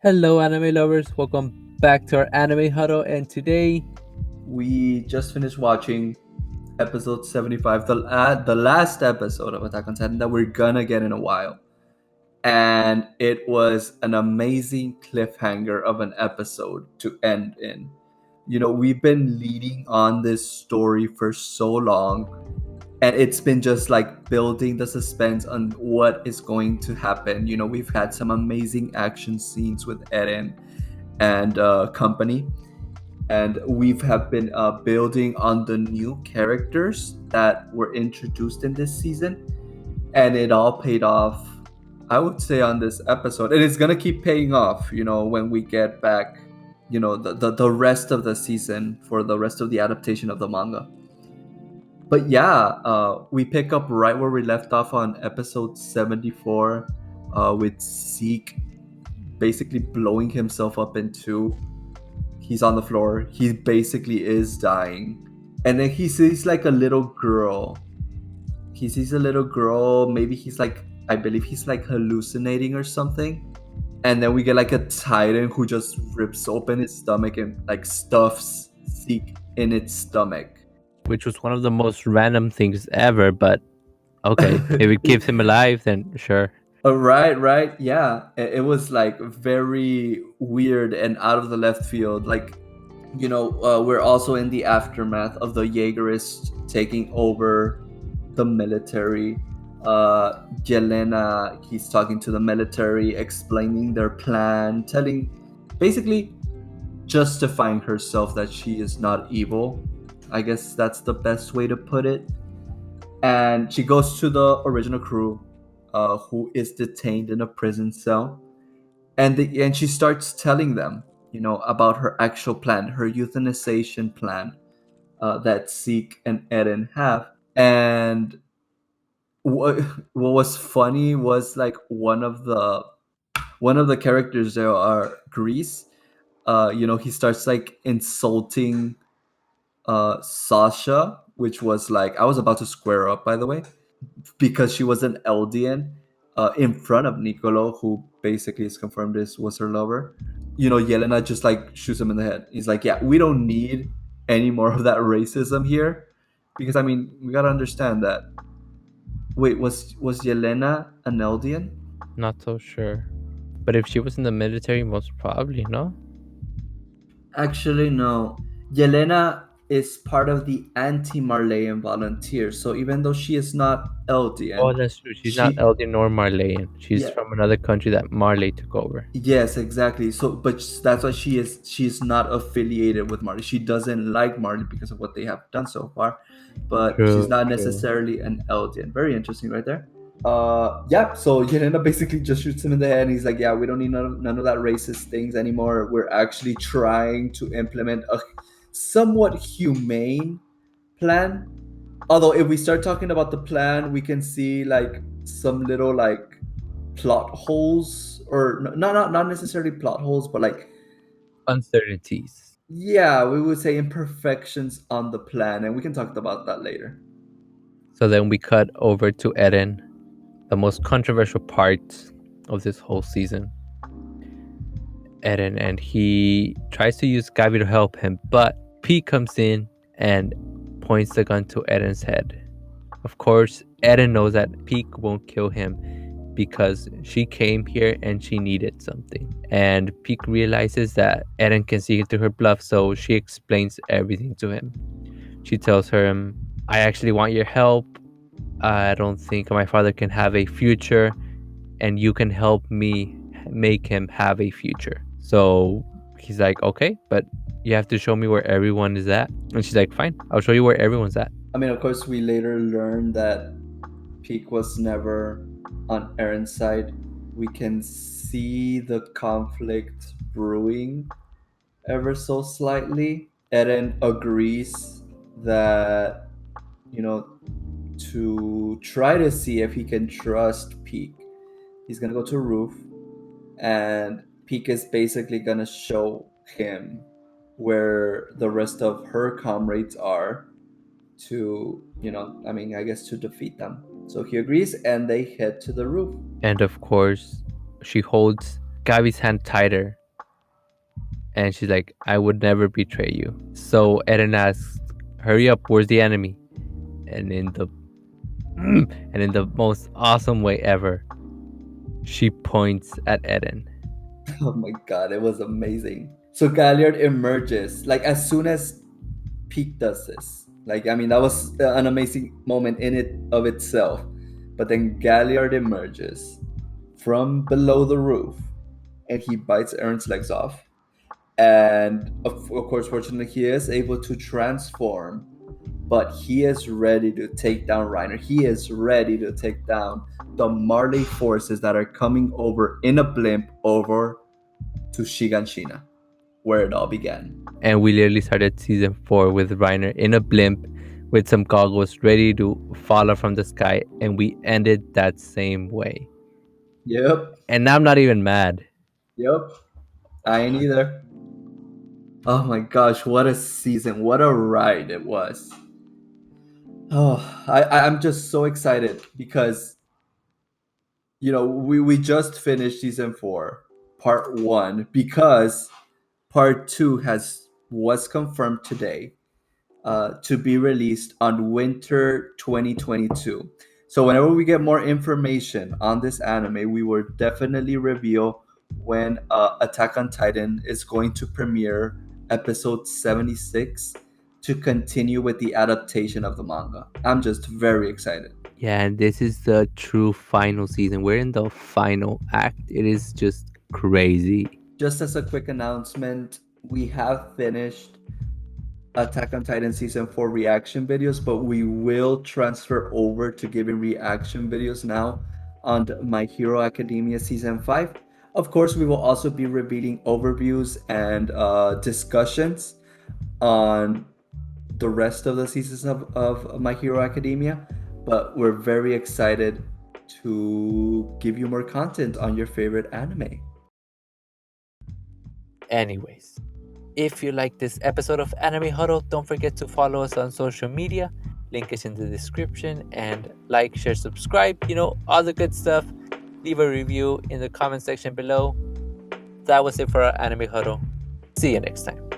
Hello, anime lovers. Welcome back to our anime huddle. And today, We just finished watching episode 75, the last episode of Attack on Titan that we're gonna get in a while. And it was an amazing cliffhanger of an episode to end in. We've been leading on this story for so long, and it's been just like building the suspense on what is going to happen. We've had some amazing action scenes with Eren and company, and we've have been building on the new characters that were introduced in this season, and it all paid off, I would say, on this episode, and it's gonna keep paying off when we get back, the rest of the season for the rest of the adaptation of the manga. But yeah, we pick up right where we left off on episode 74, with Zeke basically blowing himself up in two. He's on the floor. He basically is dying. And then he sees like a little girl. He sees a little girl. Maybe he's like, I believe he's like hallucinating or something. And then we get like a Titan who just rips open his stomach and like stuffs Zeke in its stomach. which was one of the most random things ever, but okay, if it keeps him alive, then sure. Right, yeah. It was like very weird and out of the left field. Like, we're also in the aftermath of the Jaegerists taking over the military. Yelena, he's talking to the military, explaining their plan, basically justifying herself that she is not evil. I guess that's the best way to put it. And she goes to the original crew, who is detained in a prison cell, and she starts telling them, about her actual plan, her euthanization plan, that Zeke and Eren have. And what what was funny was like one of the characters there are Grease. He starts like insulting Sasha, which was like, I was about to square up, by the way, because she was an Eldian, in front of Nicolo, who basically is confirmed this was her lover. Yelena just like shoots him in the head. He's like, yeah, we don't need any more of that racism here, because I mean, we gotta understand that. Wait, was Yelena an Eldian? Not so sure. But if she was in the military, most probably, no? Actually, no. Yelena is part of the anti-Marleyan volunteers. So even though she is not Oh, Eldian, that's true. She's not she Eldian nor Marleyan. She's yeah, from another country that Marley took over. yes, exactly. So, but that's why she's not affiliated with Marley. She doesn't like Marley because of what they have done so far, but she's True, not true. necessarily an Eldian. Very interesting, right there. Yeah. So Yelena basically just shoots him in the head, and he's like, "Yeah, we don't need none of that racist things anymore. We're actually trying to implement a somewhat humane plan." Although, if we start talking about the plan, we can see like some little like plot holes, or not necessarily plot holes, but like, Uncertainties. yeah, we would say imperfections on the plan, and we can talk about that later. So then we cut over to Eren, the most controversial part of this whole season. Eren, and he tries to use Gabi to help him, but Pete comes in and points the gun to Eren's head. Of course, Eren knows that Pete won't kill him because she came here and she needed something. And Pete realizes that Eren can see through her bluff, so she explains everything to him. She tells him, I actually want your help. I don't think my father can have a future, and you can help me make him have a future. So he's like, okay, but you have to show me where everyone is at. And she's like, fine, I'll show you where everyone's at. I mean, of course, we later learned that Peak was never on Eren's side. We can see the conflict brewing ever so slightly. Eren agrees that, you know, to try to see if he can trust Peak, he's gonna go to a roof, and Peak is basically gonna show him where the rest of her comrades are, to, I mean, I guess to defeat them. So he agrees, and they head to the roof. And of course, she holds Gabi's hand tighter, and she's like, "I would never betray you." So Eren asks, "Hurry up, where's the enemy?" And in the most awesome way ever, she points at Eren. Oh my god, it was amazing. So Galliard emerges like as soon as Peak does this. Like, I mean, that was an amazing moment in it of itself. But then Galliard emerges from below the roof and he bites Eren's legs off. And of course, fortunately, he is able to transform, but he is ready to take down Reiner. He is ready to take down the Marley forces that are coming over in a blimp over to Shiganshina, where it all began. And we literally started season 4 with Reiner in a blimp with some goggles ready to fall from the sky, and we ended that same way. Yep. And I'm not even mad. Yep. I ain't either. Oh my gosh, what a season. What a ride it was. Oh, I'm just so excited because, you know, we just finished season 4, part 1, because part 2 was confirmed today to be released on winter 2022. So whenever we get more information on this anime, we will definitely reveal when Attack on Titan is going to premiere episode 76 to continue with the adaptation of the manga. I'm just very excited. Yeah, and this is the true final season. We're in the final act. It is just crazy. Just as a quick announcement, we have finished Attack on Titan season 4 reaction videos, but we will transfer over to giving reaction videos now on My Hero Academia season 5. Of course, we will also be revealing overviews and discussions on the rest of the seasons of My Hero Academia, but we're very excited to give you more content on your favorite anime. Anyways, if you like this episode of Anime Huddle, don't forget to follow us on social media. Link is in the description. And like, share, subscribe. You know, all the good stuff. Leave a review in the comment section below. That was it for our Anime Huddle. See you next time.